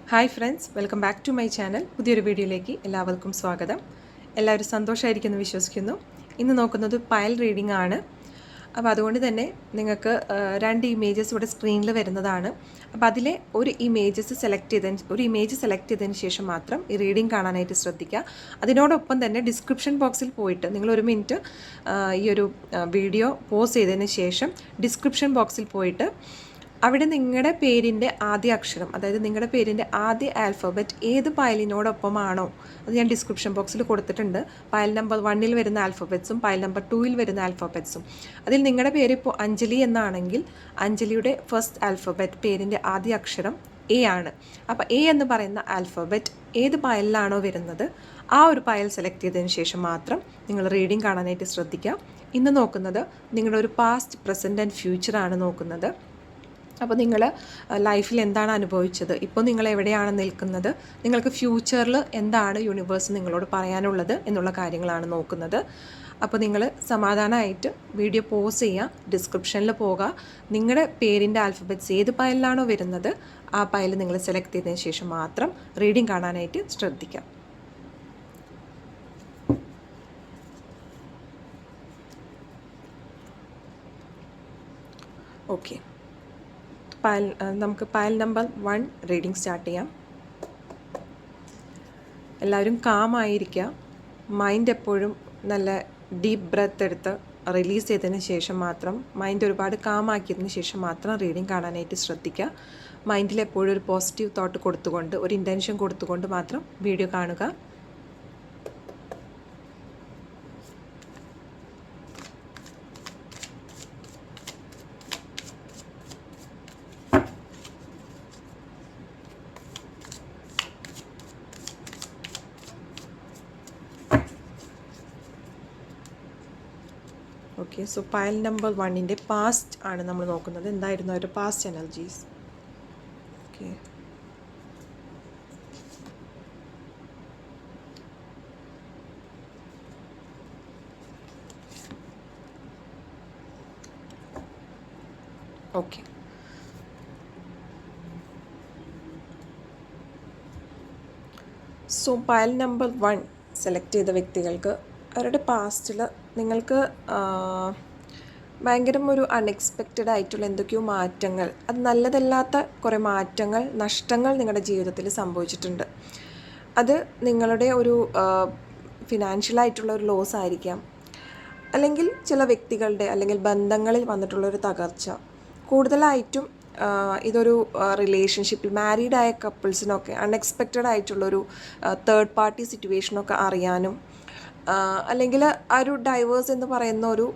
Hi friends, welcome back to my channel. പുതിയൊരു വീഡിയോയിലേക്ക് എല്ലാവർക്കും സ്വാഗതം. എല്ലാവരും സന്തോഷമായിരിക്കുമെന്ന് വിശ്വസിക്കുന്നു. ഇന്ന് നോക്കുന്നത് പയൽ റീഡിംഗ് ആണ്. അപ്പോൾ അതുകൊണ്ട് തന്നെ നിങ്ങൾക്ക് രണ്ട് ഇമേജസ് ഇവിടെ സ്ക്രീനിൽ വരുന്നതാണ്. അപ്പോൾ അതിലെ ഒരു ഇമേജ് സെലക്ട് ചെയ്തതിന് ശേഷം മാത്രം ഈ റീഡിംഗ് കാണാനായിട്ട് ശ്രദ്ധിക്കുക. അതിനോടൊപ്പം തന്നെ ഡിസ്ക്രിപ്ഷൻ ബോക്സിൽ പോയിട്ട് നിങ്ങൾ ഒരു മിനിറ്റ് ഈ ഒരു വീഡിയോ പോസ് ചെയ്തതിന് ശേഷം ഡിസ്ക്രിപ്ഷൻ ബോക്സിൽ പോയിട്ട് അവിടെ നിങ്ങളുടെ പേരിൻ്റെ ആദ്യ അക്ഷരം, അതായത് നിങ്ങളുടെ പേരിൻ്റെ ആദ്യ ആൽഫബറ്റ് ഏത് പയലിനോടൊപ്പമാണോ അത് ഞാൻ ഡിസ്ക്രിപ്ഷൻ ബോക്സിൽ കൊടുത്തിട്ടുണ്ട്. പയൽ നമ്പർ 1 വരുന്ന ആൽഫബറ്റ്സും പയൽ നമ്പർ 2 വരുന്ന ആൽഫബറ്റ്സും. അതിൽ നിങ്ങളുടെ പേര് ഇപ്പോൾ അഞ്ജലി എന്നാണെങ്കിൽ അഞ്ജലിയുടെ ഫസ്റ്റ് ആൽഫബറ്റ്, പേരിൻ്റെ ആദ്യ അക്ഷരം എ ആണ്. അപ്പോൾ എ എന്ന് പറയുന്ന ആൽഫബറ്റ് ഏത് പയലിലാണോ വരുന്നത് ആ ഒരു പയൽ സെലക്ട് ചെയ്തതിന് ശേഷം മാത്രം നിങ്ങൾ റീഡിംഗ് കാണാനായിട്ട് ശ്രദ്ധിക്കുക. ഇന്ന് നോക്കുന്നത് നിങ്ങളുടെ ഒരു പാസ്റ്റ്, പ്രസൻറ്റ് ആൻഡ് ഫ്യൂച്ചറാണ് നോക്കുന്നത്. അപ്പോൾ നിങ്ങൾ ലൈഫിൽ എന്താണ് അനുഭവിച്ചത്, ഇപ്പോൾ നിങ്ങൾ എവിടെയാണ് നിൽക്കുന്നത്, നിങ്ങൾക്ക് ഫ്യൂച്ചറിൽ എന്താണ് യൂണിവേഴ്സ് നിങ്ങളോട് പറയാനുള്ളത് എന്നുള്ള കാര്യങ്ങളാണ് നോക്കുന്നത്. അപ്പോൾ നിങ്ങൾ സമാധാനമായിട്ട് വീഡിയോ പോസ് ചെയ്യുക, ഡിസ്ക്രിപ്ഷനിൽ പോകുക, നിങ്ങളുടെ പേരിൻ്റെ ആൽഫബറ്റ്സ് ഏത് പയലിലാണോ വരുന്നത് ആ പയൽ നിങ്ങൾ സെലക്ട് ചെയ്തതിന് ശേഷം മാത്രം റീഡിംഗ് കാണാനായിട്ട് ശ്രദ്ധിക്കുക. ഓക്കെ, നമുക്ക് പയൽ നമ്പർ 1 റീഡിംഗ് സ്റ്റാർട്ട് ചെയ്യാം. എല്ലാവരും കാമായിരിക്കുക. മൈൻഡ് എപ്പോഴും നല്ല ഡീപ്പ് ബ്രെത്ത് എടുത്ത് റിലീസ് ചെയ്തതിന് ശേഷം മാത്രം, മൈൻഡ് ഒരുപാട് കാമാക്കിയതിന് ശേഷം മാത്രം റീഡിംഗ് കാണാനായിട്ട് ശ്രദ്ധിക്കുക. മൈൻഡിൽ എപ്പോഴും ഒരു പോസിറ്റീവ് തോട്ട് കൊടുത്തുകൊണ്ട്, ഒരു ഇൻറ്റൻഷൻ കൊടുത്തുകൊണ്ട് മാത്രം വീഡിയോ കാണുക. ഓക്കെ, സോ പയൽ നമ്പർ 1ൻ്റെ പാസ്റ്റ് ആണ് നമ്മൾ നോക്കുന്നത്. എന്തായിരുന്നു അവരുടെ past energies? Okay, okay, so pile number 1 select ചെയ്ത വ്യക്തികൾക്ക് അവരുടെ പാസ്റ്റിൽ നിങ്ങൾക്ക് ഭയങ്കര ഒരു അൺഎക്സ്പെക്റ്റഡ് ആയിട്ടുള്ള എന്തൊക്കെയോ മാറ്റങ്ങൾ, അത് നല്ലതല്ലാത്ത കുറേ മാറ്റങ്ങൾ, നഷ്ടങ്ങൾ നിങ്ങളുടെ ജീവിതത്തിൽ സംഭവിച്ചിട്ടുണ്ട്. അത് നിങ്ങളുടെ ഒരു ഫിനാൻഷ്യലായിട്ടുള്ള ഒരു ലോസ് ആയിരിക്കാം, അല്ലെങ്കിൽ ചില വ്യക്തികളുടെ അല്ലെങ്കിൽ ബന്ധങ്ങളിൽ വന്നിട്ടുള്ളൊരു തകർച്ച. കൂടുതലായിട്ടും ഇതൊരു റിലേഷൻഷിപ്പിൽ മാരീഡായ കപ്പിൾസിനൊക്കെ അൺഎക്സ്പെക്റ്റഡ് ആയിട്ടുള്ളൊരു തേർഡ് പാർട്ടി സിറ്റുവേഷനൊക്കെ അറിയാനും, അല്ലെങ്കിൽ ആ ഒരു ഡൈവേഴ്സ് എന്ന് പറയുന്ന ഒരു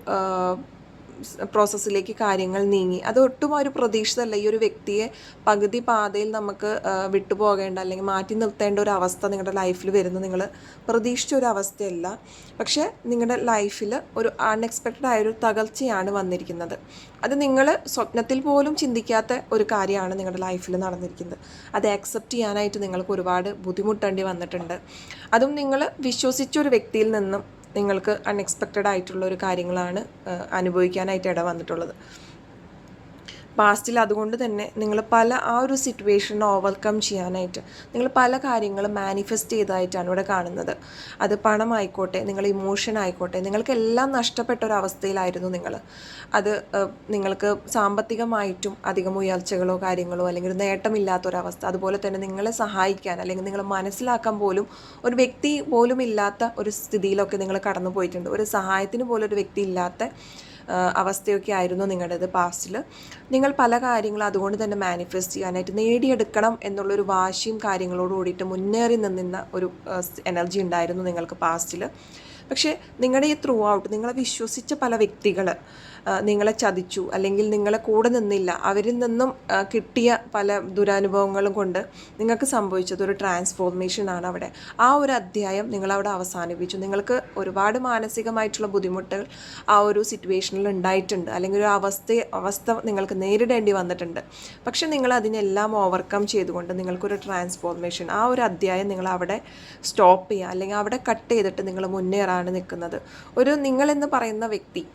പ്രോസസ്സിലേക്ക് കാര്യങ്ങൾ നീങ്ങി. അത് ഒട്ടും ഒരു പ്രതീക്ഷിതമല്ല. ഈ ഒരു വ്യക്തിയെ പകുതി പാതയിൽ നമുക്ക് വിട്ടുപോകേണ്ട അല്ലെങ്കിൽ മാറ്റി നിർത്തേണ്ട ഒരു അവസ്ഥ നിങ്ങളുടെ ലൈഫിൽ വരുന്നത് നിങ്ങൾ പ്രതീക്ഷിച്ച ഒരു അവസ്ഥയല്ല. പക്ഷേ നിങ്ങളുടെ ലൈഫിൽ ഒരു അൺഎക്സ്പെക്റ്റഡ് ആയൊരു തകർച്ചയാണ് വന്നിരിക്കുന്നത്. അത് നിങ്ങൾ സ്വപ്നത്തിൽ പോലും ചിന്തിക്കാത്ത ഒരു കാര്യമാണ് നിങ്ങളുടെ ലൈഫിൽ നടന്നിരിക്കുന്നത്. അത് ആക്സെപ്റ്റ് ചെയ്യാനായിട്ട് നിങ്ങൾക്ക് ഒരുപാട് ബുദ്ധിമുട്ടേണ്ടി വന്നിട്ടുണ്ട്. അതും നിങ്ങൾ വിശ്വസിച്ചൊരു വ്യക്തിയിൽ നിന്നും നിങ്ങൾക്ക് അൺഎക്സ്പെക്റ്റഡ് ആയിട്ടുള്ള ഒരു കാര്യങ്ങളാണ് അനുഭവിക്കാനായിട്ട് ഇട വന്നിട്ടുള്ളത് പാസ്റ്റിൽ. അതുകൊണ്ട് തന്നെ നിങ്ങൾ ആ ഒരു സിറ്റുവേഷൻ ഓവർകം ചെയ്യാനായിട്ട് നിങ്ങൾ പല കാര്യങ്ങളും മാനിഫെസ്റ്റ് ചെയ്തതായിട്ടാണ് ഇവിടെ കാണുന്നത്. അത് പണമായിക്കോട്ടെ, നിങ്ങളുടെ ഇമോഷൻ ആയിക്കോട്ടെ, നിങ്ങൾക്കെല്ലാം നഷ്ടപ്പെട്ട ഒരവസ്ഥയിലായിരുന്നു നിങ്ങൾ. അത് നിങ്ങൾക്ക് സാമ്പത്തികമായിട്ടും അധികം ഉയർച്ചകളോ കാര്യങ്ങളോ അല്ലെങ്കിൽ നേട്ടമില്ലാത്തൊരവസ്ഥ, അതുപോലെ തന്നെ നിങ്ങളെ സഹായിക്കാൻ അല്ലെങ്കിൽ നിങ്ങളെ മനസ്സിലാക്കാൻ പോലും ഒരു വ്യക്തി പോലും ഇല്ലാത്ത ഒരു സ്ഥിതിയിലൊക്കെ നിങ്ങൾ കടന്നു പോയിട്ടുണ്ട്. ഒരു സഹായത്തിന് പോലും ഒരു വ്യക്തി ഇല്ലാത്ത അവസ്ഥയൊക്കെ ആയിരുന്നു നിങ്ങളുടേത് പാസ്റ്റിൽ. നിങ്ങൾ പല കാര്യങ്ങളും അതുകൊണ്ട് തന്നെ മാനിഫെസ്റ്റ് ചെയ്യാനായിട്ട് നേടിയെടുക്കണം എന്നുള്ളൊരു വാശിയും കാര്യങ്ങളോട് കൂടിയിട്ട് മുന്നേറി നിന്ന ഒരു എനർജി ഉണ്ടായിരുന്നു നിങ്ങൾക്ക് പാസ്റ്റിൽ. പക്ഷേ നിങ്ങളുടെ ഈ ത്രൂ ഔട്ട് നിങ്ങളെ വിശ്വസിച്ച പല വ്യക്തികൾ നിങ്ങളെ ചതിച്ചു, അല്ലെങ്കിൽ നിങ്ങളെ കൂടെ നിന്നില്ല. അവരിൽ നിന്നും കിട്ടിയ പല ദുരനുഭവങ്ങളും കൊണ്ട് നിങ്ങൾക്ക് സംഭവിച്ചത് ഒരു ട്രാൻസ്ഫോർമേഷനാണ് അവിടെ. ആ ഒരു അധ്യായം നിങ്ങളവിടെ അവസാനിപ്പിച്ചു. നിങ്ങൾക്ക് ഒരുപാട് മാനസികമായിട്ടുള്ള ബുദ്ധിമുട്ടുകൾ ആ ഒരു സിറ്റുവേഷനിൽ ഉണ്ടായിട്ടുണ്ട്, അല്ലെങ്കിൽ ഒരു അവസ്ഥ നിങ്ങൾക്ക് നേരിടേണ്ടി വന്നിട്ടുണ്ട്. പക്ഷെ നിങ്ങൾ അതിനെല്ലാം ഓവർകം ചെയ്തുകൊണ്ട് നിങ്ങൾക്കൊരു ട്രാൻസ്ഫോർമേഷൻ, ആ ഒരു അധ്യായം നിങ്ങൾ അവിടെ സ്റ്റോപ്പ് ചെയ്യുക, അല്ലെങ്കിൽ അവിടെ കട്ട് ചെയ്തിട്ട് നിങ്ങൾ മുന്നേറാണ് നിൽക്കുന്നത്. നിങ്ങളെന്ന് പറയുന്ന വ്യക്തി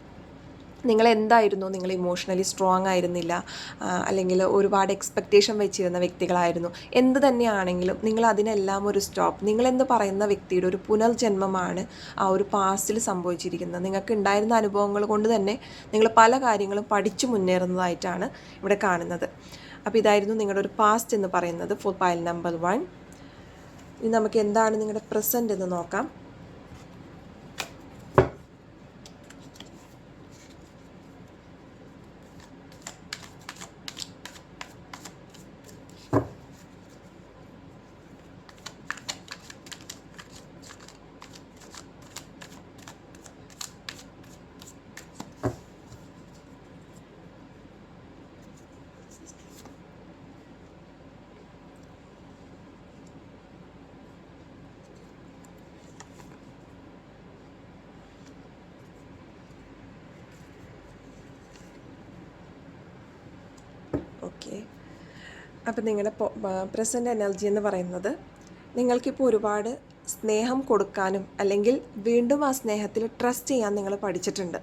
നിങ്ങൾ എന്തായിരുന്നു, നിങ്ങൾ ഇമോഷണലി സ്ട്രോങ് ആയിരുന്നില്ല, അല്ലെങ്കിൽ ഒരുപാട് എക്സ്പെക്റ്റേഷൻ വെച്ചിരുന്ന വ്യക്തികളായിരുന്നു, എന്ത് തന്നെയാണെങ്കിലും നിങ്ങൾ അതിനെല്ലാം ഒരു സ്റ്റോപ്പ്. നിങ്ങളെന്ന് പറയുന്ന വ്യക്തിയുടെ ഒരു പുനർജന്മമാണ് ആ ഒരു പാസ്റ്റിൽ സംഭവിച്ചിരിക്കുന്നത്. നിങ്ങൾക്ക് ഉണ്ടായിരുന്ന അനുഭവങ്ങൾ കൊണ്ട് തന്നെ നിങ്ങൾ പല കാര്യങ്ങളും പഠിച്ചു മുന്നേറുന്നതായിട്ടാണ് ഇവിടെ കാണുന്നത്. അപ്പോൾ ഇതായിരുന്നു നിങ്ങളുടെ ഒരു പാസ്റ്റ് എന്ന് പറയുന്നത് ഫോർ പൈൽ നമ്പർ 1. ഇനി നമുക്ക് എന്താണ് നിങ്ങളുടെ പ്രസൻറ്റ് എന്ന് നോക്കാം. ഓക്കെ, അപ്പം നിങ്ങളുടെ പ്രസൻറ്റ് എനർജി എന്ന് പറയുന്നത് നിങ്ങൾക്കിപ്പോൾ ഒരുപാട് സ്നേഹം കൊടുക്കാനും അല്ലെങ്കിൽ വീണ്ടും ആ സ്നേഹത്തിൽ ട്രസ്റ്റ് ചെയ്യാൻ നിങ്ങൾ പഠിച്ചിട്ടുണ്ട്.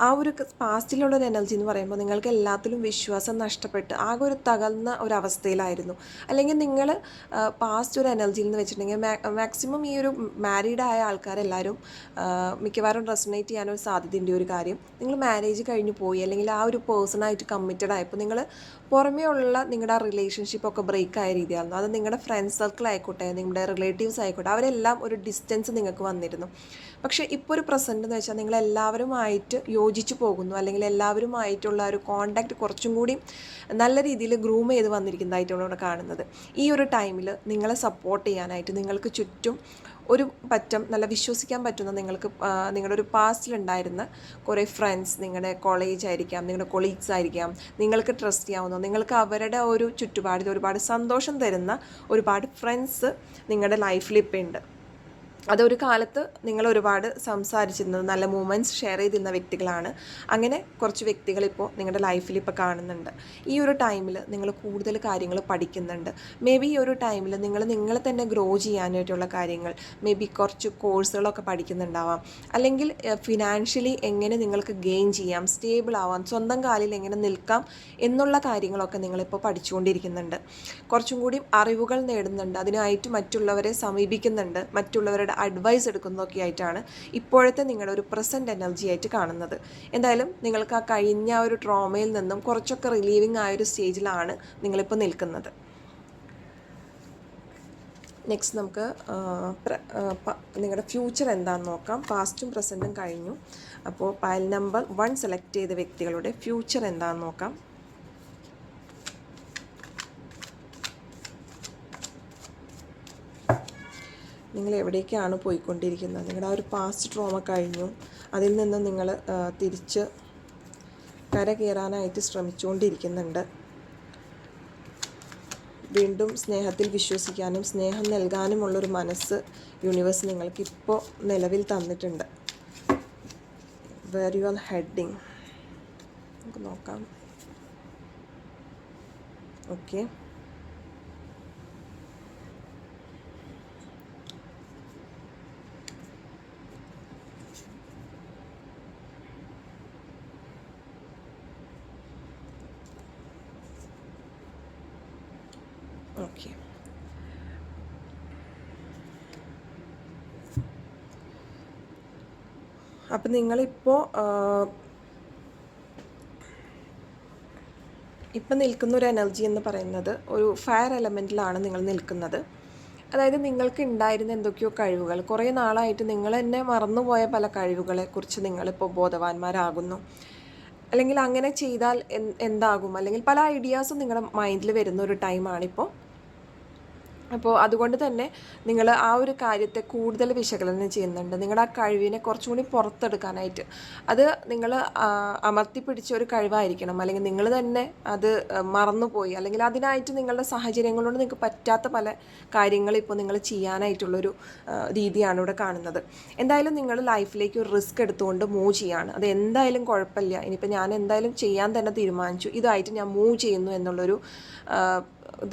ആ ഒരു പാസ്റ്റിലുള്ളൊരു എനർജി എന്ന് പറയുമ്പോൾ നിങ്ങൾക്ക് എല്ലാത്തിലും വിശ്വാസം നഷ്ടപ്പെട്ട് ആകെ ഒരു തകർന്ന ഒരവസ്ഥയിലായിരുന്നു. അല്ലെങ്കിൽ നിങ്ങൾ പാസ്റ്റ് ഒരു എനർജിയിൽ നിന്ന് വെച്ചിട്ടുണ്ടെങ്കിൽ മാക്സിമം ഈ ഒരു മാരീഡ് ആയ ആൾക്കാരെല്ലാവരും മിക്കവാറും റെസൊണേറ്റ് ചെയ്യാനൊരു സാധ്യതയുണ്ട്. ഒരു കാര്യം, നിങ്ങൾ മാരേജ് കഴിഞ്ഞ് പോയി അല്ലെങ്കിൽ ആ ഒരു പേഴ്സണായിട്ട് കമ്മിറ്റഡ് ആയപ്പോൾ നിങ്ങൾ പുറമേ ഉള്ള നിങ്ങളുടെ ആ റിലേഷൻഷിപ്പൊക്കെ ബ്രേക്ക് ആയ രീതിയായിരുന്നു. അത് നിങ്ങളുടെ ഫ്രണ്ട് സർക്കിൾ ആയിക്കോട്ടെ, നിങ്ങളുടെ റിലേറ്റീവ്സ് ആയിക്കോട്ടെ, അവരെല്ലാം ഒരു ഡിസ്റ്റൻസ് നിങ്ങൾക്ക് വന്നിരുന്നു. പക്ഷേ ഇപ്പോൾ ഒരു പ്രസൻറ്റ് എന്ന് വെച്ചാൽ നിങ്ങളെല്ലാവരുമായിട്ട് യോജിച്ച് പോകുന്നു, അല്ലെങ്കിൽ എല്ലാവരുമായിട്ടുള്ള ഒരു കോണ്ടാക്റ്റ് കുറച്ചും കൂടി നല്ല രീതിയിൽ ഗ്രൂം ചെയ്ത് വന്നിരിക്കുന്നതായിട്ടാണ് ഇവിടെ കാണുന്നത്. ഈ ഒരു ടൈമിൽ നിങ്ങളെ സപ്പോർട്ട് ചെയ്യാനായിട്ട് നിങ്ങൾക്ക് ചുറ്റും ഒരു പറ്റം നല്ല വിശ്വസിക്കാൻ പറ്റുന്ന നിങ്ങളുടെ ഒരു പാസ്റ്റിലുണ്ടായിരുന്ന കുറേ ഫ്രണ്ട്സ്, നിങ്ങളുടെ കോളേജ് ആയിരിക്കാം, നിങ്ങളുടെ കൊളീഗ്സ് ആയിരിക്കാം, നിങ്ങൾക്ക് ട്രസ്റ്റ് ചെയ്യാവുന്ന, നിങ്ങൾക്ക് അവരുടെ ഒരു ചുറ്റുപാടിൽ ഒരുപാട് സന്തോഷം തരുന്ന ഒരുപാട് ഫ്രണ്ട്സ് നിങ്ങളുടെ ലൈഫിൽ ഇപ്പോൾ ഉണ്ട്. അതൊരു കാലത്ത് നിങ്ങൾ ഒരുപാട് സംസാരിച്ചിരുന്നത്, നല്ല മൂമെൻറ്റ്സ് ഷെയർ ചെയ്തിരുന്ന വ്യക്തികളാണ്. അങ്ങനെ കുറച്ച് വ്യക്തികളിപ്പോൾ നിങ്ങളുടെ ലൈഫിൽ ഇപ്പോൾ കാണുന്നുണ്ട്. ഈ ഒരു ടൈമിൽ നിങ്ങൾ കൂടുതൽ കാര്യങ്ങൾ പഠിക്കുന്നുണ്ട്. മേ ബി ഈ ഒരു ടൈമിൽ നിങ്ങളെ തന്നെ ഗ്രോ ചെയ്യാനായിട്ടുള്ള കാര്യങ്ങൾ, മേ ബി കുറച്ച് കോഴ്സുകളൊക്കെ പഠിക്കുന്നുണ്ടാവാം. അല്ലെങ്കിൽ ഫിനാൻഷ്യലി എങ്ങനെ നിങ്ങൾക്ക് ഗെയിൻ ചെയ്യാം, സ്റ്റേബിൾ ആവാം, സ്വന്തം കാലിൽ എങ്ങനെ നിൽക്കാം എന്നുള്ള കാര്യങ്ങളൊക്കെ നിങ്ങളിപ്പോൾ പഠിച്ചുകൊണ്ടിരിക്കുന്നുണ്ട്. കുറച്ചും കൂടി അറിവുകൾ നേടുന്നുണ്ട്, അതിനായിട്ട് മറ്റുള്ളവരെ സമീപിക്കുന്നുണ്ട്, മറ്റുള്ളവരുടെ അഡ്വൈസ് എടുക്കുന്നതൊക്കെ ആയിട്ടാണ് ഇപ്പോഴത്തെ നിങ്ങളുടെ ഒരു പ്രസൻറ്റ് എനർജി ആയിട്ട് കാണുന്നത്. എന്തായാലും നിങ്ങൾക്ക് ആ കഴിഞ്ഞ ഒരു ട്രോമയിൽ നിന്നും കുറച്ചൊക്കെ റിലീവിങ് ആയൊരു സ്റ്റേജിലാണ് നിങ്ങളിപ്പോൾ നിൽക്കുന്നത്. നെക്സ്റ്റ് നമുക്ക് നിങ്ങളുടെ ഫ്യൂച്ചർ എന്താണെന്ന് നോക്കാം. പാസ്റ്റും പ്രസൻറ്റും കഴിഞ്ഞു. അപ്പോൾ പൈൽ നമ്പർ 1 സെലക്ട് ചെയ്ത വ്യക്തികളുടെ ഫ്യൂച്ചർ എന്താണെന്ന് നോക്കാം. നിങ്ങൾ എവിടേക്കാണ് പോയിക്കൊണ്ടിരിക്കുന്നത്? നിങ്ങളുടെ ആ ഒരു പാസ്റ്റ് ട്രോമ കഴിഞ്ഞു, അതിൽ നിന്ന് നിങ്ങൾ തിരിച്ച് കരകയറാനായിട്ട് ശ്രമിച്ചുകൊണ്ടിരിക്കുന്നുണ്ട്. വീണ്ടും സ്നേഹത്തിൽ വിശ്വസിക്കാനും സ്നേഹം നൽകാനുമുള്ളൊരു മനസ്സ് യൂണിവേഴ്സ് നിങ്ങൾക്കിപ്പോൾ നിലവിൽ തന്നിട്ടുണ്ട്. വേർ യു ആർ ഹെഡിങ് നമുക്ക് നോക്കാം. Okay, okay. അപ്പം നിങ്ങളിപ്പോൾ നിൽക്കുന്ന ഒരു എനർജി എന്ന് പറയുന്നത് ഒരു ഫയർ എലമെൻറ്റിലാണ് നിങ്ങൾ നിൽക്കുന്നത്. അതായത് നിങ്ങൾക്ക് ഉണ്ടായിരുന്ന എന്തൊക്കെയോ കഴിവുകൾ, കുറേ നാളായിട്ട് നിങ്ങൾ തന്നെ മറന്നുപോയ പല കഴിവുകളെക്കുറിച്ച് നിങ്ങളിപ്പോൾ ബോധവാന്മാരാകുന്നു. അല്ലെങ്കിൽ അങ്ങനെ ചെയ്താൽ എന്താകും, അല്ലെങ്കിൽ പല ഐഡിയാസും നിങ്ങളുടെ മൈൻഡിൽ വരുന്ന ഒരു ടൈമാണിപ്പോൾ. അപ്പോൾ അതുകൊണ്ട് തന്നെ നിങ്ങൾ ആ ഒരു കാര്യത്തെ കൂടുതൽ വിശകലനം ചെയ്യുന്നുണ്ട്. നിങ്ങളുടെ ആ കഴിവിനെ കുറച്ചും കൂടി പുറത്തെടുക്കാനായിട്ട്. അത് നിങ്ങൾ അമർത്തിപ്പിടിച്ച ഒരു കഴിവായിരിക്കണം, അല്ലെങ്കിൽ നിങ്ങൾ തന്നെ അത് മറന്നുപോയി, അല്ലെങ്കിൽ അതിനായിട്ട് നിങ്ങളുടെ സാഹചര്യങ്ങളോട് നിങ്ങൾക്ക് പറ്റാത്ത പല കാര്യങ്ങൾ ഇപ്പോൾ നിങ്ങൾ ചെയ്യാനായിട്ടുള്ളൊരു രീതിയാണ് ഇവിടെ കാണുന്നത്. എന്തായാലും നിങ്ങൾ ലൈഫിലേക്ക് ഒരു റിസ്ക് എടുത്തുകൊണ്ട് മൂവ് ചെയ്യാണ്. അത് എന്തായാലും കുഴപ്പമില്ല, ഇനിയിപ്പോൾ ഞാൻ എന്തായാലും ചെയ്യാൻ തന്നെ തീരുമാനിച്ചു, ഇതായിട്ട് ഞാൻ മൂവ് ചെയ്യുന്നു എന്നുള്ളൊരു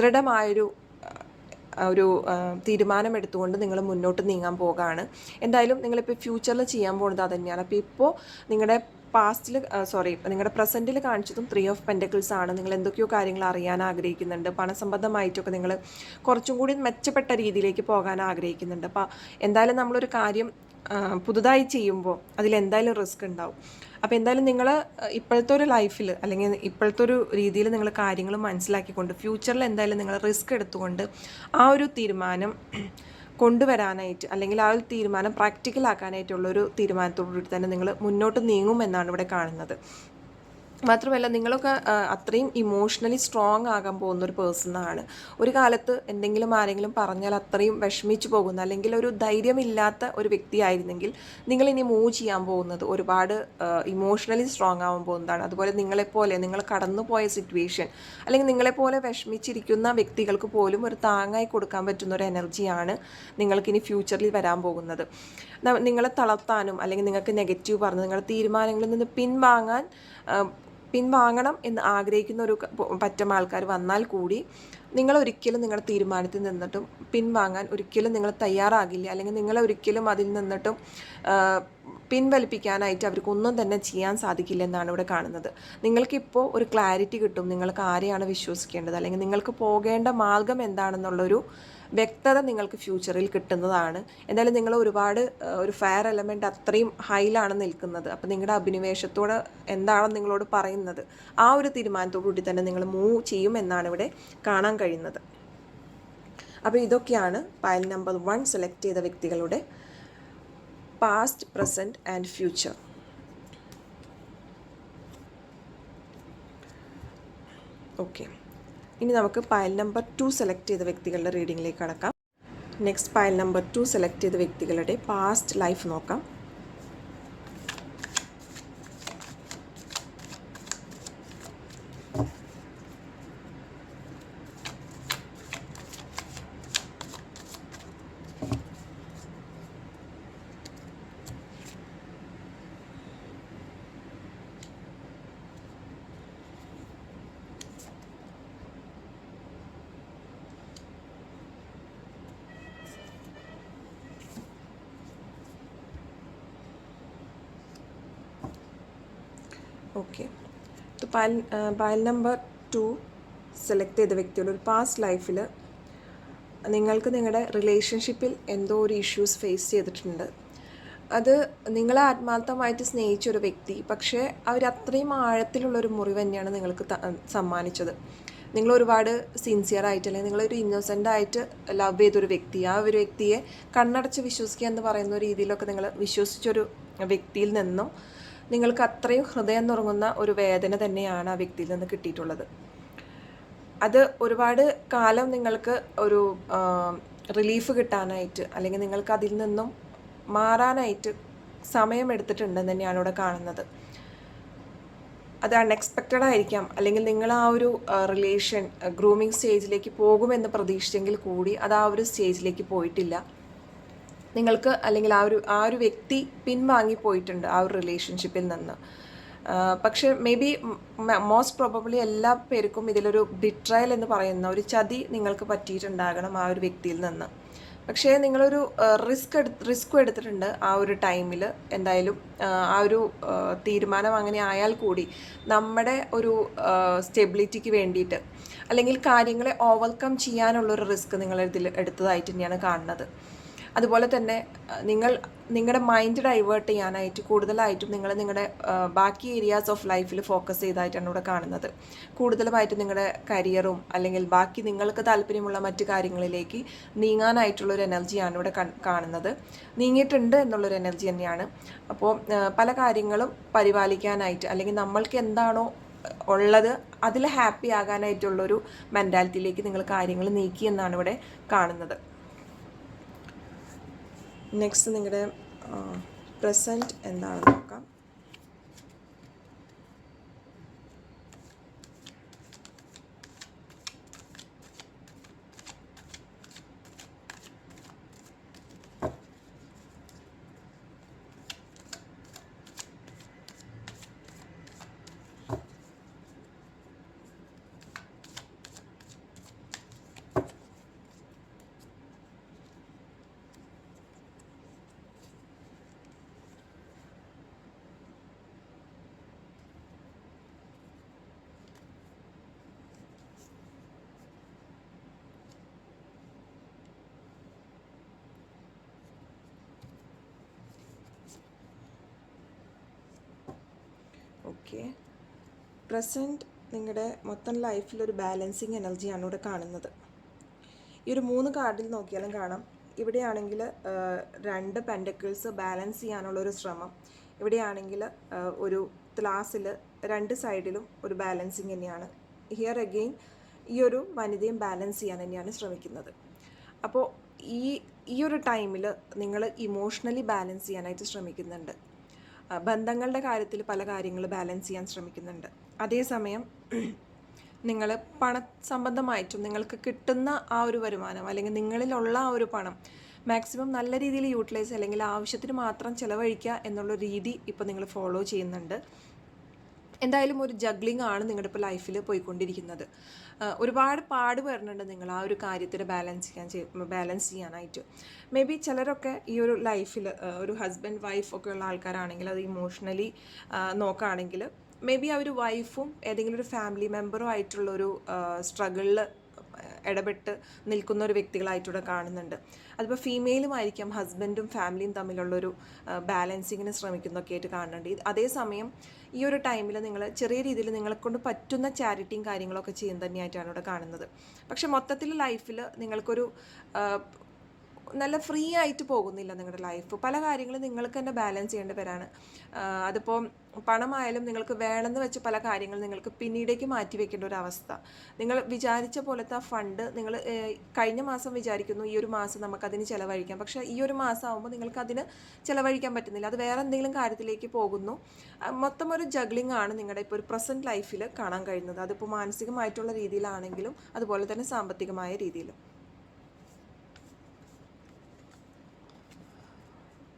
ദൃഢമായൊരു തീരുമാനമെടുത്തുകൊണ്ട് നിങ്ങൾ മുന്നോട്ട് നീങ്ങാൻ പോകുകയാണ്. എന്തായാലും നിങ്ങളിപ്പോൾ ഫ്യൂച്ചറിൽ ചെയ്യാൻ പോകുന്നത് അത് തന്നെയാണ്. അപ്പോൾ ഇപ്പോൾ നിങ്ങളുടെ പാസ്റ്റിൽ നിങ്ങളുടെ പ്രസൻറ്റിൽ കാണിച്ചതും 3 ഓഫ് പെൻറ്റക്കിൾസ് ആണ്. നിങ്ങൾ എന്തൊക്കെയോ കാര്യങ്ങൾ അറിയാൻ ആഗ്രഹിക്കുന്നുണ്ട്. പണസംബന്ധമായിട്ടൊക്കെ നിങ്ങൾ കുറച്ചും കൂടി മെച്ചപ്പെട്ട രീതിയിലേക്ക് പോകാൻ ആഗ്രഹിക്കുന്നുണ്ട്. അപ്പോൾ എന്തായാലും നമ്മളൊരു കാര്യം പുതുതായി ചെയ്യുമ്പോൾ അതിലെന്തായാലും റിസ്ക് ഉണ്ടാവും. അപ്പോൾ എന്തായാലും നിങ്ങൾ ഇപ്പോഴത്തെ ഒരു ലൈഫിൽ അല്ലെങ്കിൽ ഇപ്പോഴത്തെ ഒരു രീതിയിൽ നിങ്ങൾ കാര്യങ്ങൾ മനസ്സിലാക്കിക്കൊണ്ട് ഫ്യൂച്ചറിൽ എന്തായാലും നിങ്ങൾ റിസ്ക് എടുത്തുകൊണ്ട് ആ ഒരു തീരുമാനം കൊണ്ടുവരാനായിട്ട് അല്ലെങ്കിൽ ആ ഒരു തീരുമാനം പ്രാക്ടിക്കലാക്കാനായിട്ടുള്ളൊരു തീരുമാനത്തോടുകൂടി തന്നെ നിങ്ങൾ മുന്നോട്ട് നീങ്ങുമെന്നാണ് ഇവിടെ കാണുന്നത്. മാത്രമല്ല നിങ്ങളൊക്കെ അത്രയും ഇമോഷണലി സ്ട്രോങ് ആകാൻ പോകുന്ന ഒരു പേഴ്സണാണ്. ഒരു കാലത്ത് എന്തെങ്കിലും ആരെങ്കിലും പറഞ്ഞാൽ അത്രയും വിഷമിച്ചു പോകുന്ന അല്ലെങ്കിൽ ഒരു ധൈര്യമില്ലാത്ത ഒരു വ്യക്തിയായിരുന്നെങ്കിൽ നിങ്ങളിനി മൂവ് ചെയ്യാൻ പോകുന്നത് ഒരുപാട് ഇമോഷണലി സ്ട്രോങ് ആവാൻ പോകുന്നതാണ്. അതുപോലെ നിങ്ങളെപ്പോലെ നിങ്ങൾ കടന്നുപോയ സിറ്റുവേഷൻ അല്ലെങ്കിൽ നിങ്ങളെപ്പോലെ വിഷമിച്ചിരിക്കുന്ന വ്യക്തികൾക്ക് പോലും ഒരു താങ്ങായി കൊടുക്കാൻ പറ്റുന്ന ഒരു എനർജിയാണ് നിങ്ങൾക്കിനി ഫ്യൂച്ചറിൽ വരാൻ പോകുന്നത്. നിങ്ങളെ തളർത്താനും അല്ലെങ്കിൽ നിങ്ങൾക്ക് നെഗറ്റീവ് പറഞ്ഞ് നിങ്ങളുടെ തീരുമാനങ്ങളിൽ നിന്ന് പിൻവാങ്ങണം എന്ന് ആഗ്രഹിക്കുന്ന ഒരു പറ്റം ആൾക്കാർ വന്നാൽ കൂടി നിങ്ങളൊരിക്കലും നിങ്ങളുടെ തീരുമാനത്തിൽ നിന്നിട്ടും പിൻവാങ്ങാൻ ഒരിക്കലും നിങ്ങൾ തയ്യാറാകില്ല. അല്ലെങ്കിൽ നിങ്ങളെ ഒരിക്കലും അതിൽ നിന്നിട്ടും പിൻവലിപ്പിക്കാനായിട്ട് അവർക്കൊന്നും തന്നെ ചെയ്യാൻ സാധിക്കില്ല എന്നാണ് ഇവിടെ കാണുന്നത്. നിങ്ങൾക്കിപ്പോൾ ഒരു ക്ലാരിറ്റി കിട്ടും, നിങ്ങൾക്ക് ആരെയാണ് വിശ്വസിക്കേണ്ടത് അല്ലെങ്കിൽ നിങ്ങൾക്ക് പോകേണ്ട മാർഗം എന്താണെന്നുള്ളൊരു വ്യക്തത നിങ്ങൾക്ക് ഫ്യൂച്ചറിൽ കിട്ടുന്നതാണ്. എന്തായാലും നിങ്ങൾ ഒരുപാട് ഒരു ഫയർ എലമെൻ്റ് അത്രയും ഹൈയിലാണ് നിൽക്കുന്നത്. അപ്പോൾ നിങ്ങളുടെ അഭിനിവേശത്തോട് എന്താണെന്ന് നിങ്ങളോട് പറയുന്നത് ആ ഒരു തീരുമാനത്തോടുകൂടി തന്നെ നിങ്ങൾ മൂവ് ചെയ്യുമെന്നാണ് ഇവിടെ കാണാൻ കഴിയുന്നത്. അപ്പോൾ ഇതൊക്കെയാണ് പൈൽ നമ്പർ 1 സെലക്ട് ചെയ്ത വ്യക്തികളുടെ past, present and future. Okay, ഇനി നമുക്ക് പൈൽ നമ്പർ 2 സെലക്ട് ചെയ്ത വ്യക്തികളുടെ റീഡിങ്ങിലേക്ക് കടക്കാം. നെക്സ്റ്റ് പൈൽ നമ്പർ 2 സെലക്ട് ചെയ്ത വ്യക്തികളുടെ പാസ്റ്റ് ലൈഫ് നോക്കാം. ഓക്കെ, പൈൽ നമ്പർ 2 സെലക്ട് ചെയ്ത വ്യക്തിയുടെ ഒരു പാസ്റ്റ് ലൈഫിൽ നിങ്ങൾക്ക് നിങ്ങളുടെ റിലേഷൻഷിപ്പിൽ എന്തോ ഒരു ഇഷ്യൂസ് ഫേസ് ചെയ്തിട്ടുണ്ട്. അത് നിങ്ങളെ ആത്മാർത്ഥമായിട്ട് സ്നേഹിച്ചൊരു വ്യക്തി, പക്ഷേ അവരത്രയും ആഴത്തിലുള്ളൊരു മുറിവ് തന്നെയാണ് നിങ്ങൾക്ക് സമ്മാനിച്ചത്. നിങ്ങൾ ഒരുപാട് സിൻസിയറായിട്ട് അല്ലെങ്കിൽ നിങ്ങളൊരു ഇന്നോസെൻ്റായിട്ട് ലവ് ചെയ്തൊരു വ്യക്തി, ആ ഒരു വ്യക്തിയെ കണ്ണടച്ച് വിശ്വസിക്കുക എന്ന് പറയുന്ന രീതിയിലൊക്കെ നിങ്ങൾ വിശ്വസിച്ചൊരു വ്യക്തിയിൽ നിന്നും നിങ്ങൾക്ക് അത്രയും ഹൃദയം നുറങ്ങുന്ന ഒരു വേദന തന്നെയാണ് ആ വ്യക്തിയിൽ നിന്ന് കിട്ടിയിട്ടുള്ളത്. അത് ഒരുപാട് കാലം നിങ്ങൾക്ക് ഒരു റിലീഫ് കിട്ടാനായിട്ട് അല്ലെങ്കിൽ നിങ്ങൾക്ക് അതിൽ നിന്നും മാറാനായിട്ട് സമയമെടുത്തിട്ടുണ്ടെന്ന് തന്നെയാണ് ഇവിടെ കാണുന്നത്. അത് അൺഎക്സ്പെക്റ്റഡ് ആയിരിക്കാം, അല്ലെങ്കിൽ നിങ്ങൾ ആ ഒരു റിലേഷൻ ഗ്രൂമിങ് സ്റ്റേജിലേക്ക് പോകുമെന്ന് പ്രതീക്ഷിച്ചെങ്കിൽ കൂടി അത് ആ ഒരു സ്റ്റേജിലേക്ക് പോയിട്ടില്ല. നിങ്ങൾക്ക് അല്ലെങ്കിൽ ആ ഒരു വ്യക്തി പിൻവാങ്ങിപ്പോയിട്ടുണ്ട് ആ ഒരു റിലേഷൻഷിപ്പിൽ നിന്ന്. പക്ഷേ മേ ബി മോസ്റ്റ് പ്രോബബ്ലി എല്ലാ പേർക്കും ഇതിലൊരു ബിട്രയൽ എന്ന് പറയുന്ന ഒരു ചതി നിങ്ങൾക്ക് പറ്റിയിട്ടുണ്ടാകണം ആ ഒരു വ്യക്തിയിൽ നിന്ന്. പക്ഷേ നിങ്ങളൊരു റിസ്ക് എടുത്തിട്ടുണ്ട് ആ ഒരു ടൈമിൽ. എന്തായാലും ആ ഒരു തീരുമാനം അങ്ങനെ ആയാൽ കൂടി നമ്മുടെ ഒരു സ്റ്റെബിലിറ്റിക്ക് വേണ്ടിയിട്ട് അല്ലെങ്കിൽ കാര്യങ്ങളെ ഓവർകം ചെയ്യാനുള്ളൊരു റിസ്ക് നിങ്ങൾ ഇതിൽ എടുത്തതായിട്ട് തന്നെയാണ് കാണുന്നത്. അതുപോലെ തന്നെ നിങ്ങളുടെ മൈൻഡ് ഡൈവേർട്ട് ചെയ്യാനായിട്ട് കൂടുതലായിട്ടും നിങ്ങളുടെ ബാക്കി ഏരിയാസ് ഓഫ് ലൈഫിൽ ഫോക്കസ് ചെയ്തായിട്ടാണ് ഇവിടെ കാണുന്നത്. കൂടുതലുമായിട്ട് നിങ്ങളുടെ കരിയറും അല്ലെങ്കിൽ ബാക്കി നിങ്ങൾക്ക് താല്പര്യമുള്ള മറ്റു കാര്യങ്ങളിലേക്ക് നീങ്ങാനായിട്ടുള്ളൊരു എനർജിയാണ് ഇവിടെ കാണുന്നത്. നീങ്ങിയിട്ടുണ്ട് എന്നുള്ളൊരു എനർജി തന്നെയാണ്. അപ്പോൾ പല കാര്യങ്ങളും പരിപാലിക്കാനായിട്ട് അല്ലെങ്കിൽ നമ്മൾക്ക് എന്താണോ ഉള്ളത് അതിൽ ഹാപ്പി ആകാനായിട്ടുള്ളൊരു മെൻറ്റാലിറ്റിയിലേക്ക് നിങ്ങൾ കാര്യങ്ങൾ നീക്കി എന്നാണ് ഇവിടെ കാണുന്നത്. നെക്സ്റ്റ് നിങ്ങളുടെ പ്രസൻറ്റ് എന്താണെന്ന് നോക്കാം. ഓക്കെ, പ്രസൻറ്റ് നിങ്ങളുടെ മൊത്തം ലൈഫിലൊരു ബാലൻസിങ് എനർജിയാണ് ഇവിടെ കാണുന്നത്. ഈ ഒരു 3 കാർഡിൽ നോക്കിയാലും കാണാം, ഇവിടെയാണെങ്കിൽ 2 പെൻഡക്കിൾസ് ബാലൻസ് ചെയ്യാനുള്ളൊരു ശ്രമം, ഇവിടെയാണെങ്കിൽ ഒരു ത്ലാസിൽ 2 സൈഡിലും ഒരു ബാലൻസിങ് തന്നെയാണ്. ഹിയർ അഗെയിൻ ഈ ഒരു വനിതയും ബാലൻസ് ചെയ്യാൻ തന്നെയാണ് ശ്രമിക്കുന്നത്. അപ്പോൾ ഈ ഒരു ടൈമിൽ നിങ്ങൾ ഇമോഷണലി ബാലൻസ് ചെയ്യാനായിട്ട് ശ്രമിക്കുന്നുണ്ട്. ബന്ധങ്ങളുടെ കാര്യത്തിൽ പല കാര്യങ്ങൾ ബാലൻസ് ചെയ്യാൻ ശ്രമിക്കുന്നുണ്ട്. അതേസമയം നിങ്ങൾ പണസംബന്ധമായിട്ടും നിങ്ങൾക്ക് കിട്ടുന്ന ആ ഒരു വരുമാനം അല്ലെങ്കിൽ നിങ്ങളിലുള്ള ആ ഒരു പണം മാക്സിമം നല്ല രീതിയിൽ യൂട്ടിലൈസ് അല്ലെങ്കിൽ ആവശ്യത്തിന് മാത്രം ചിലവഴിക്കുക എന്നുള്ള രീതി ഇപ്പോൾ നിങ്ങൾ ഫോളോ ചെയ്യുന്നുണ്ട്. എന്തായാലും ഒരു ജഗ്ലിംഗ് ആണ് നിങ്ങളുടെ ഇപ്പോൾ ലൈഫിൽ പോയിക്കൊണ്ടിരിക്കുന്നത്. ഒരുപാട് പാട് വരുന്നുണ്ട് നിങ്ങൾ ആ ഒരു കാര്യത്തിന് ബാലൻസ് ചെയ്യാനായിട്ട്. മേ ബി ചിലരൊക്കെ ഈ ഒരു ലൈഫിൽ ഒരു ഹസ്ബൻഡ് വൈഫ് ഒക്കെ ഉള്ള ആൾക്കാരാണെങ്കിൽ അത് ഇമോഷണലി നോക്കുകയാണെങ്കിൽ മേ ബി ആ ഒരു വൈഫും ഏതെങ്കിലും ഒരു ഫാമിലി മെമ്പറും ആയിട്ടുള്ളൊരു സ്ട്രഗിളിൽ ഇടപെട്ട് നിൽക്കുന്ന ഒരു വ്യക്തികളായിട്ടൂടെ കാണുന്നുണ്ട്. അതിപ്പോൾ ഫീമെയിലും ആയിരിക്കാം ഹസ്ബൻഡും ഫാമിലിയും തമ്മിലുള്ളൊരു ബാലൻസിങ്ങിന് ശ്രമിക്കുന്നൊക്കെ ആയിട്ട് കാണുന്നുണ്ട്. അതേസമയം ഈ ഒരു ടൈമിൽ നിങ്ങൾ ചെറിയ രീതിയിൽ നിങ്ങളെക്കൊണ്ട് പറ്റുന്ന ചാരിറ്റിയും കാര്യങ്ങളൊക്കെ ചെയ്യുന്നത് തന്നെയായിട്ടാണ് ഇവിടെ കാണുന്നത്. പക്ഷെ മൊത്തത്തിൽ ലൈഫിൽ നിങ്ങൾക്കൊരു നല്ല ഫ്രീ ആയിട്ട് പോകുന്നില്ല നിങ്ങളുടെ ലൈഫ്. പല കാര്യങ്ങളും നിങ്ങൾക്ക് തന്നെ ബാലൻസ് ചെയ്യേണ്ടി വരാണ്. അതിപ്പോൾ പണമായാലും നിങ്ങൾക്ക് വേണമെന്ന് വെച്ച് പല കാര്യങ്ങളും നിങ്ങൾക്ക് പിന്നീടേക്ക് മാറ്റി വെക്കേണ്ട ഒരു അവസ്ഥ. നിങ്ങൾ വിചാരിച്ച പോലത്തെ ആ ഫണ്ട് നിങ്ങൾ കഴിഞ്ഞ മാസം വിചാരിക്കുന്നു ഈ ഒരു മാസം നമുക്കതിന് ചിലവഴിക്കാം, പക്ഷേ ഈ ഒരു മാസം ആകുമ്പോൾ നിങ്ങൾക്ക് അതിന് ചിലവഴിക്കാൻ പറ്റുന്നില്ല, അത് വേറെ എന്തെങ്കിലും കാര്യത്തിലേക്ക് പോകുന്നു. മൊത്തം ഒരു ജഗ്ലിംഗ് ആണ് നിങ്ങളുടെ ഇപ്പോൾ ഒരു പ്രസൻറ്റ് ലൈഫിൽ കാണാൻ കഴിയുന്നത്. അതിപ്പോൾ മാനസികമായിട്ടുള്ള രീതിയിലാണെങ്കിലും അതുപോലെ തന്നെ സാമ്പത്തികമായ രീതിയിലും.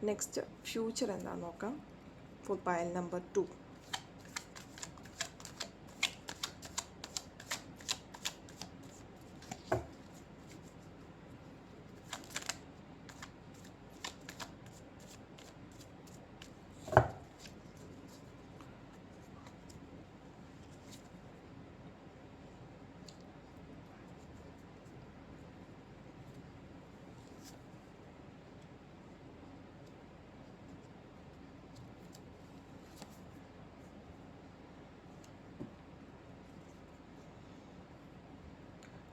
നെക്സ്റ്റ് ഫ്യൂച്ചർ എന്താണെന്ന് നോക്കാം. For pile number 2.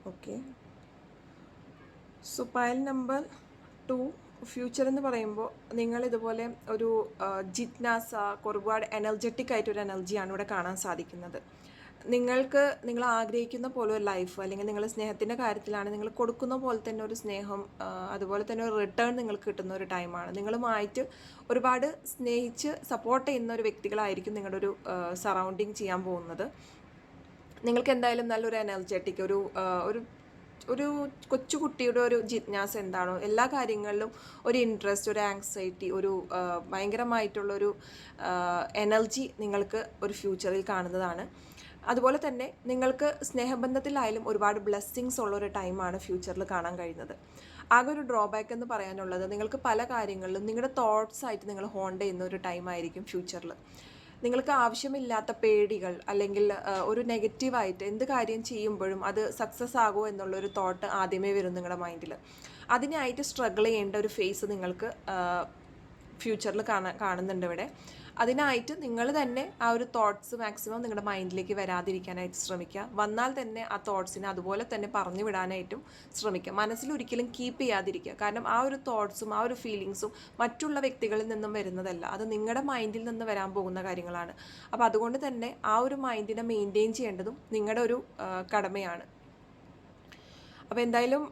Okay, so pile number 2 future എന്ന് പറയുമ്പോൾ നിങ്ങളിതുപോലെ ഒരു ജിജ്ഞാസ, ഒരുപാട് എനർജറ്റിക് ആയിട്ടൊരു എനർജിയാണ് ഇവിടെ കാണാൻ സാധിക്കുന്നത്. നിങ്ങൾ ആഗ്രഹിക്കുന്ന പോലെ ഒരു ലൈഫ് അല്ലെങ്കിൽ നിങ്ങൾ സ്നേഹത്തിൻ്റെ കാര്യത്തിലാണ് നിങ്ങൾ കൊടുക്കുന്ന പോലെ തന്നെ ഒരു സ്നേഹം, അതുപോലെ തന്നെ ഒരു റിട്ടേൺ നിങ്ങൾക്ക് കിട്ടുന്ന ഒരു ടൈമാണ്. നിങ്ങളുമായിട്ട് ഒരുപാട് സ്നേഹിച്ച് സപ്പോർട്ട് ചെയ്യുന്ന ഒരു വ്യക്തികളായിരിക്കും നിങ്ങളുടെ ഒരു സറൗണ്ടിങ് ചെയ്യാൻ പോകുന്നത്. നിങ്ങൾക്ക് എന്തായാലും നല്ലൊരു എനർജറ്റിക് ഒരു ഒരു കൊച്ചുകുട്ടിയുടെ ഒരു ജിജ്ഞാസ എന്താണോ എല്ലാ കാര്യങ്ങളിലും ഒരു ഇൻട്രസ്റ്റ്, ഒരു ആങ്സൈറ്റി, ഒരു ഭയങ്കരമായിട്ടുള്ളൊരു എനർജി നിങ്ങൾക്ക് ഒരു ഫ്യൂച്ചറിൽ കാണുന്നതാണ്. അതുപോലെ തന്നെ നിങ്ങൾക്ക് സ്നേഹബന്ധത്തിലായാലും ഒരുപാട് ബ്ലെസ്സിങ്സ് ഉള്ളൊരു ടൈമാണ് ഫ്യൂച്ചറിൽ കാണാൻ കഴിയുന്നത്. ആകെ ഒരു ഡ്രോബാക്ക് എന്ന് പറയാനുള്ളത് നിങ്ങൾക്ക് പല കാര്യങ്ങളിലും നിങ്ങളുടെ തോട്ട്സ് ആയിട്ട് നിങ്ങൾ ഹോണ്ട് ചെയ്യുന്ന ഒരു ടൈമായിരിക്കും ഫ്യൂച്ചറിൽ. നിങ്ങൾക്ക് ആവശ്യമില്ലാത്ത പേടികൾ അല്ലെങ്കിൽ ഒരു നെഗറ്റീവായിട്ട് എന്ത് കാര്യം ചെയ്യുമ്പോഴും അത് സക്സസ് ആകുമോ എന്നുള്ളൊരു തോട്ട് ആദ്യമേ വരും നിങ്ങളുടെ മൈൻഡിൽ. അതിനായിട്ട് സ്ട്രഗിൾ ചെയ്യേണ്ട ഒരു ഫേസ് നിങ്ങൾക്ക് ഫ്യൂച്ചറിൽ കാണുന്നുണ്ട് ഇവിടെ. അതിനായിട്ട് നിങ്ങൾ തന്നെ ആ ഒരു തോട്ട്സ് മാക്സിമം നിങ്ങളുടെ മൈൻഡിലേക്ക് വരാതിരിക്കാനായിട്ട് ശ്രമിക്കുക. വന്നാൽ തന്നെ ആ തോട്ട്സിനെ അതുപോലെ തന്നെ പറഞ്ഞു വിടാനായിട്ടും ശ്രമിക്കുക. മനസ്സിൽ ഒരിക്കലും കീപ്പ് ചെയ്യാതിരിക്കുക. കാരണം ആ ഒരു തോട്ട്സും ആ ഒരു ഫീലിങ്സും മറ്റുള്ള വ്യക്തികളിൽ നിന്നും വരുന്നതല്ല, അത് നിങ്ങളുടെ മൈൻഡിൽ നിന്ന് വരാൻ പോകുന്ന കാര്യങ്ങളാണ്. അപ്പോൾ അതുകൊണ്ട് തന്നെ ആ ഒരു മൈൻഡിനെ മെയിൻറ്റെയിൻ ചെയ്യേണ്ടതും നിങ്ങളുടെ ഒരു കടമയാണ്. അപ്പോൾ എന്തായാലും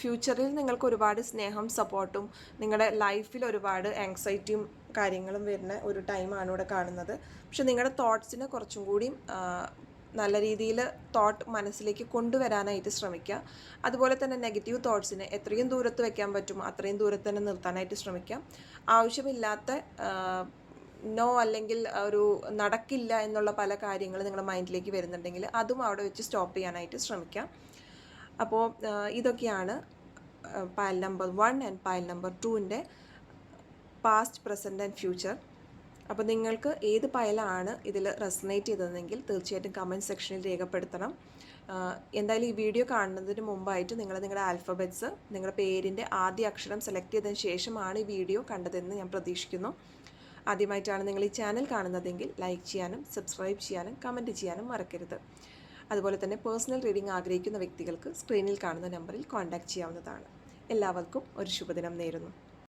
ഫ്യൂച്ചറിൽ നിങ്ങൾക്ക് ഒരുപാട് സ്നേഹം, സപ്പോർട്ടും നിങ്ങളുടെ ലൈഫിൽ ഒരുപാട് ആങ്സൈറ്റിയും കാര്യങ്ങളും വരുന്ന ഒരു ടൈമാണ് ഇവിടെ കാണുന്നത്. പക്ഷെ നിങ്ങളുടെ തോട്ട്സിനെ കുറച്ചും കൂടി നല്ല രീതിയിൽ തോട്ട് മനസ്സിലേക്ക് കൊണ്ടുവരാനായിട്ട് ശ്രമിക്കുക. അതുപോലെ തന്നെ നെഗറ്റീവ് തോട്ട്സിനെ എത്രയും ദൂരത്ത് വെക്കാൻ പറ്റുമോ അത്രയും ദൂരത്ത് തന്നെ നിർത്താനായിട്ട് ശ്രമിക്കാം. ആവശ്യമില്ലാത്ത നോ അല്ലെങ്കിൽ ഒരു നടക്കില്ല എന്നുള്ള പല കാര്യങ്ങൾ നിങ്ങളുടെ മൈൻഡിലേക്ക് വരുന്നുണ്ടെങ്കിൽ അതും അവിടെ വെച്ച് സ്റ്റോപ്പ് ചെയ്യാനായിട്ട് ശ്രമിക്കാം. അപ്പോൾ ഇതൊക്കെയാണ് pile number 1 and pile number 2ൻ്റെ പാസ്റ്റ്, പ്രസൻറ്റ് ആൻഡ് ഫ്യൂച്ചർ. അപ്പോൾ നിങ്ങൾക്ക് ഏത് പൈലാണ് ഇതിൽ റെസനേറ്റ് ചെയ്തതെങ്കിൽ തീർച്ചയായിട്ടും കമൻറ്റ് സെക്ഷനിൽ രേഖപ്പെടുത്തണം. എന്തായാലും ഈ വീഡിയോ കാണുന്നതിന് മുമ്പായിട്ട് നിങ്ങളുടെ ആൽഫബറ്റ്സ്, നിങ്ങളുടെ പേരിൻ്റെ ആദ്യ അക്ഷരം സെലക്ട് ചെയ്തതിന് ശേഷമാണ് ഈ വീഡിയോ കണ്ടതെന്ന് ഞാൻ പ്രതീക്ഷിക്കുന്നു. ആദ്യമായിട്ടാണ് നിങ്ങൾ ഈ ചാനൽ കാണുന്നതെങ്കിൽ ലൈക്ക് ചെയ്യാനും സബ്സ്ക്രൈബ് ചെയ്യാനും കമൻറ്റ് ചെയ്യാനും മറക്കരുത്. അതുപോലെ തന്നെ പേഴ്സണൽ റീഡിംഗ് ആഗ്രഹിക്കുന്ന വ്യക്തികൾക്ക് സ്ക്രീനിൽ കാണുന്ന നമ്പറിൽ കോൺടാക്റ്റ് ചെയ്യാവുന്നതാണ്. എല്ലാവർക്കും ഒരു ശുഭദിനം നേരുന്നു.